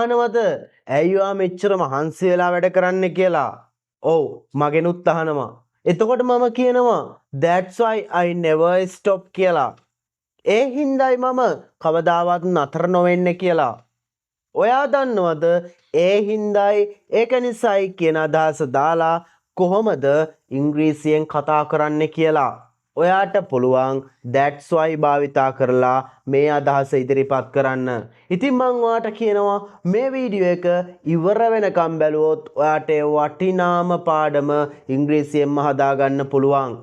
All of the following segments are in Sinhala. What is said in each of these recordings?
අහනවද ඇයි ඔයා මෙච්චර මහන්සි වෙලා වැඩ කරන්නේ කියලා? ඔව් මගෙනුත් අහනවා. එතකොට මම කියනවා that's why I never stop කියලා. ඒ හින්දායි මම කවදාවත් නතර නොවෙන්නේ කියලා. ඔයා දන්නවද ඒ හින්දායි ඒක නිසායි කියන අදහස දාලා කොහොමද ඉංග්‍රීසියෙන් කතා කරන්න කියලා. ඔයාට පුළුවන් that's why භාවිතා කරලා මේ අදහස ඉදිරිපත් කරන්න. ඉතින් මං ඔයාට කියනවා මේ වීඩියෝ එක ඉවර වෙනකම් බැලුවොත් ඔයාට වටිනාම පාඩම ඉංග්‍රීසියෙන්ම හදාගන්න පුළුවන්.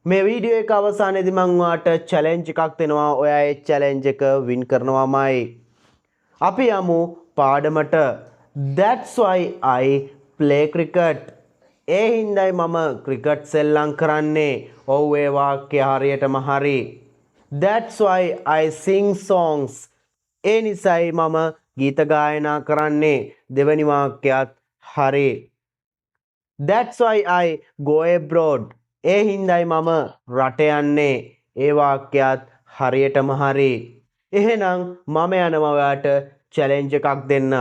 මේ වීඩියෝ එක අවසානයේදී මං ඔයාට චැලෙන්ජ් එකක් දෙනවා. ඔයා ඒ චැලෙන්ජ් එක වින් කරනවාමයි. අපි යමු පාඩමට. That's why I play cricket. ඒ හින්දායි මම ක්‍රිකට් සෙල්ලම් කරන්නේ. ඔව් ඒ වාක්‍ය හරියටම හරි. That's why I sing songs. ඒ නිසායි මම ගීත ගායනා කරන්නේ. දෙවැනි වාක්‍යයත් හරි. That's why I go abroad. ඒ හින්දායි මම රට යන්නේ. ඒ වාක්‍යයත් හරියටම හරි. එහෙනම් මම යනවා ඔයාට චැලෙන්ජ් එකක් දෙන්න.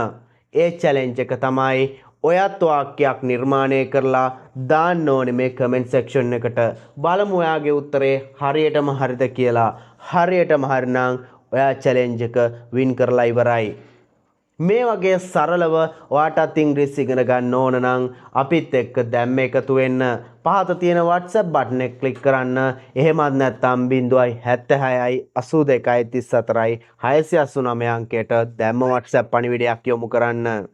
ඒ චැලෙන්ජ් එක තමයි ඔයත් වාක්‍යයක් නිර්මාණය කරලා දාන්න ඕනේ මේ කමෙන්ට් සෙක්ෂන් එකට. බලමු ඔයාගේ උත්තරේ හරියටම හරිද කියලා. හරියටම හරි නම් ඔයා චැලෙන්ජ් එක වින් කරලා ඉවරයි. මේ වගේ සරලව ඔයාටත් ඉංග්‍රීසි ඉගෙන ගන්න ඕන නම් අපිත් එක්ක දැම්ම එකතු වෙන්න. පහත තියෙන WhatsApp බටන් එක ක්ලික් කරන්න. එහෙමත් නැත්නම් 076යි 82යි 34යි 689 අංකයට දැම්ම WhatsApp පණිවිඩයක් යොමු කරන්න.